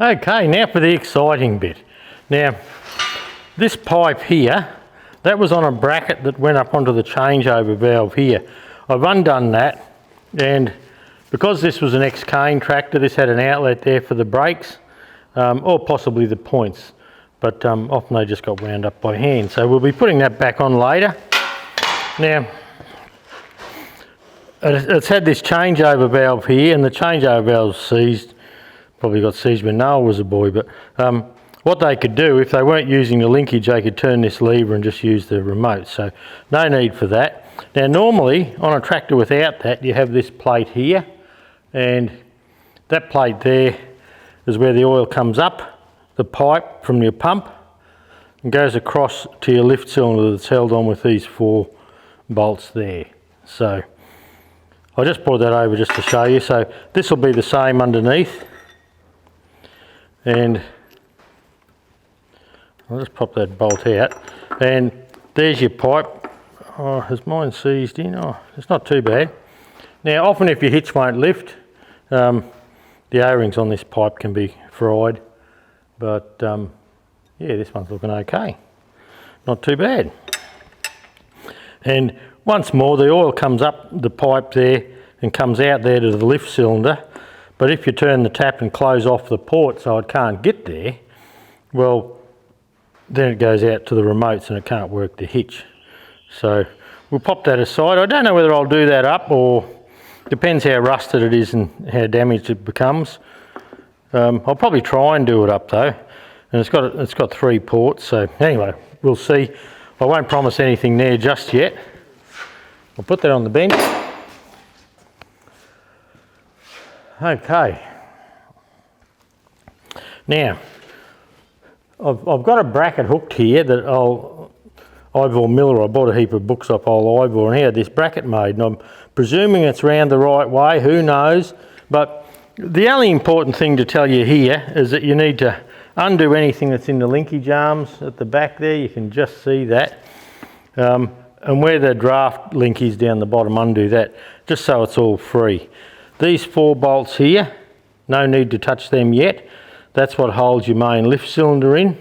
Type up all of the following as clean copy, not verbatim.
Okay, now for the exciting bit. Now, this pipe here, that was on a bracket that went up onto the changeover valve here. I've undone that, and because this was an ex-cane tractor, this had an outlet there for the brakes, or possibly the points, but often they just got wound up by hand. So we'll be putting that back on later. Now, it's had this changeover valve here, and the changeover valve's seized. Probably got seized when Noel was a boy, but what they could do, if they weren't using the linkage, they could turn this lever and just use the remote, so no need for that. Now normally, on a tractor without that, you have this plate here, and that plate there is where the oil comes up the pipe from your pump and goes across to your lift cylinder that's held on with these 4 bolts there. So I just brought that over just to show you. So this will be the same underneath, and I'll just pop that bolt out, and there's your pipe. Oh, has mine seized in? Oh, it's not too bad. Now often if your hitch won't lift, the O-rings on this pipe can be fried, but yeah, this one's looking okay. Not too bad. And once more, the oil comes up the pipe there and comes out there to the lift cylinder, but if you turn the tap and close off the port so it can't get there, well, then it goes out to the remotes and it can't work the hitch. So we'll pop that aside. I don't know whether I'll do that up, or depends how rusted it is and how damaged it becomes. I'll probably try and do it up though, and it's got 3 ports. So anyway, we'll see. I won't promise anything there just yet. I'll put that on the bench. Okay. Now, I've got a bracket hooked here that Ivor Miller, I bought a heap of books off old Ivor, and he had this bracket made, and I'm presuming it's round the right way, who knows. But the only important thing to tell you here is that you need to undo anything that's in the linkage arms at the back there. You can just see that. And where the draft link is down the bottom, undo that, just so it's all free. These 4 bolts here, no need to touch them yet. That's what holds your main lift cylinder in.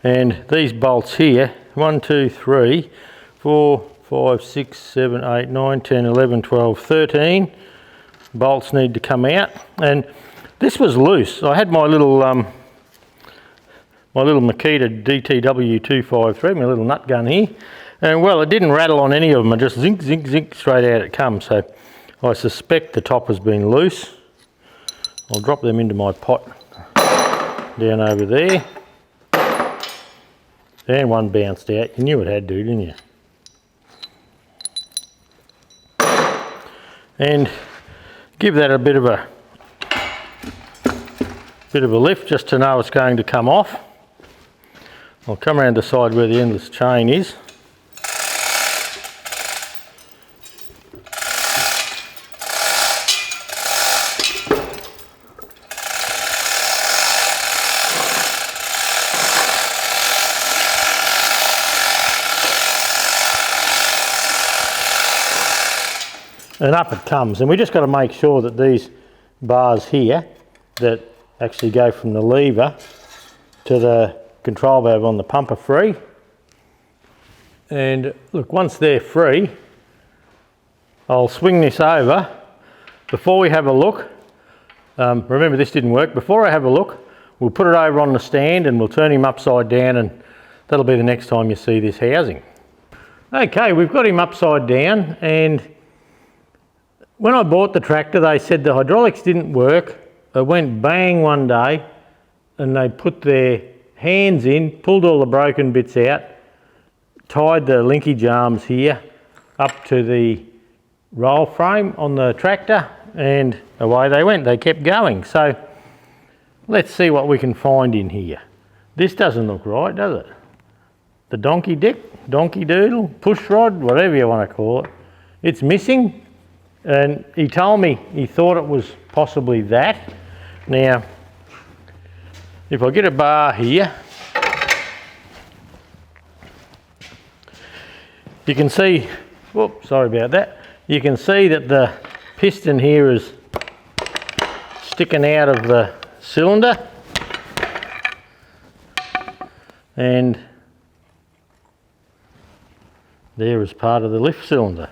And these bolts here, 1, 2, 3, 4, 5, 6, 7, 8, 9, 10, 11, 12, 13 bolts need to come out. And this was loose. I had my little Makita DTW253, my little nut gun here, and well, it didn't rattle on any of them. It just zink, zink, zink, straight out it comes. So I suspect the top has been loose. I'll drop them into my pot down over there. And one bounced out. You knew it had to, didn't you? And give that a bit of a lift just to know it's going to come off. I'll come around the side where the endless chain is. And up it comes, and we just got to make sure that these bars here that actually go from the lever to the control valve on the pump are free. And look, once they're free, I'll swing this over. Before we have a look, remember this didn't work, before I have a look, we'll put it over on the stand and we'll turn him upside down, and that'll be the next time you see this housing. Okay, we've got him upside down, and when I bought the tractor, they said the hydraulics didn't work. It went bang one day, and they put their hands in, pulled all the broken bits out, tied the linkage arms here up to the roll frame on the tractor, and away they went. They kept going. So let's see what we can find in here. This doesn't look right, does it? The donkey dick, donkey doodle, push rod, whatever you want to call it. It's missing. And he told me he thought it was possibly that. Now, if I get a bar here, you can see, whoops, sorry about that. You can see that the piston here is sticking out of the cylinder. and there is part of the lift cylinder.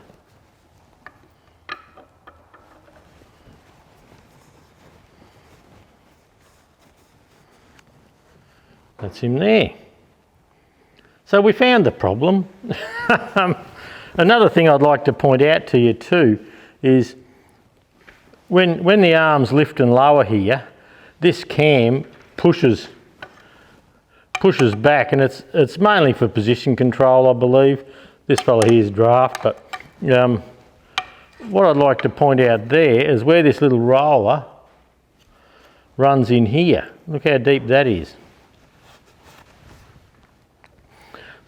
That's him there. So we found the problem. Another thing I'd like to point out to you too is when the arms lift and lower here, this cam pushes back, and it's mainly for position control, I believe. This fella here is draft, but what I'd like to point out there is where this little roller runs in here. Look how deep that is.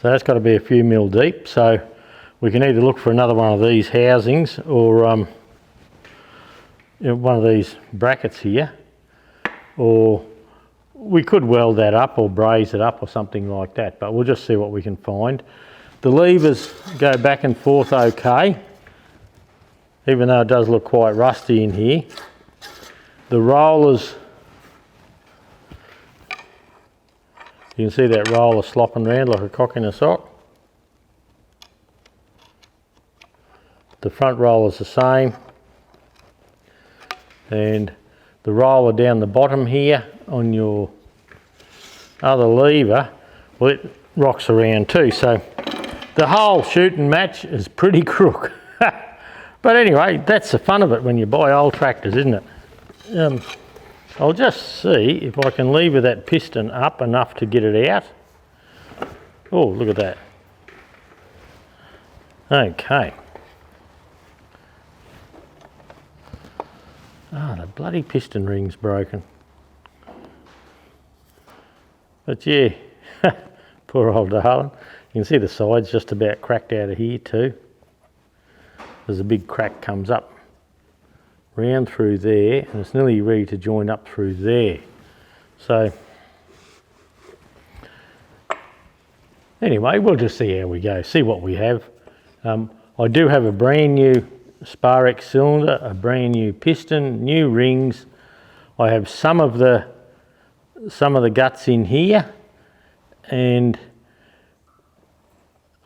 So that's got to be a few mil deep, so we can either look for another one of these housings or one of these brackets here, or we could weld that up or braze it up or something like that, but we'll just see what we can find. The levers go back and forth okay, even though it does look quite rusty in here. The rollers, you can see that roller slopping around like a cock in a sock. The front roller's the same, and the roller down the bottom here on your other lever, well, it rocks around too, so the whole shooting match is pretty crook. But anyway, that's the fun of it when you buy old tractors, isn't it? I'll just see if I can lever that piston up enough to get it out. Oh, look at that. Okay. Ah, the bloody piston ring's broken. But yeah, poor old darling. You can see the side's just about cracked out of here too. There's a big crack comes up round through there, and it's nearly ready to join up through there. So anyway, we'll just see how we go, see what we have. I do have a brand new Sparex cylinder, a brand new piston, new rings. I have some of the guts in here, and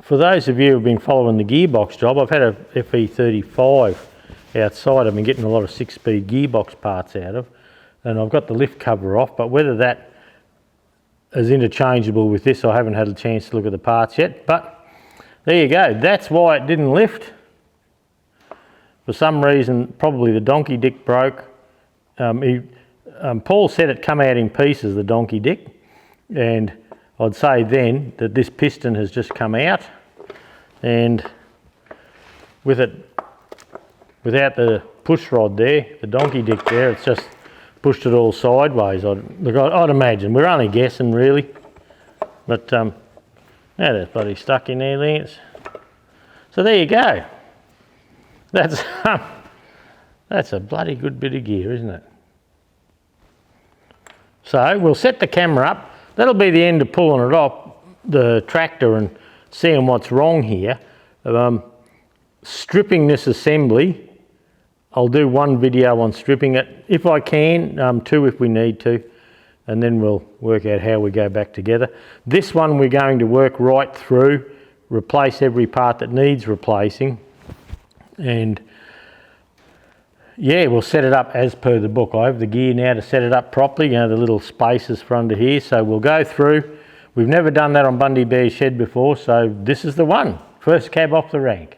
for those of you who've been following the gearbox job, I've had a FE35 outside. I've been getting a lot of 6-speed gearbox parts out of, and I've got the lift cover off, but whether that is interchangeable with this, I haven't had a chance to look at the parts yet. But there you go, that's why it didn't lift. For some reason, probably the donkey dick broke. Paul said it come out in pieces, the donkey dick, and I'd say then that this piston has just come out, and with it, without the push rod there, the donkey dick there, it's just pushed it all sideways. I'd imagine. We're only guessing really, but now that's bloody stuck in there, Lance. So there you go. That's a bloody good bit of gear, isn't it? So we'll set the camera up. That'll be the end of pulling it off the tractor and seeing what's wrong here. Stripping this assembly, I'll do one video on stripping it if I can, two if we need to, and then we'll work out how we go back together. This one we're going to work right through, replace every part that needs replacing, and yeah, we'll set it up as per the book. I have the gear now to set it up properly, you know, the little spaces for under here, so we'll go through. We've never done that on Bundy Bear's shed before, so this is the one. First cab off the rank.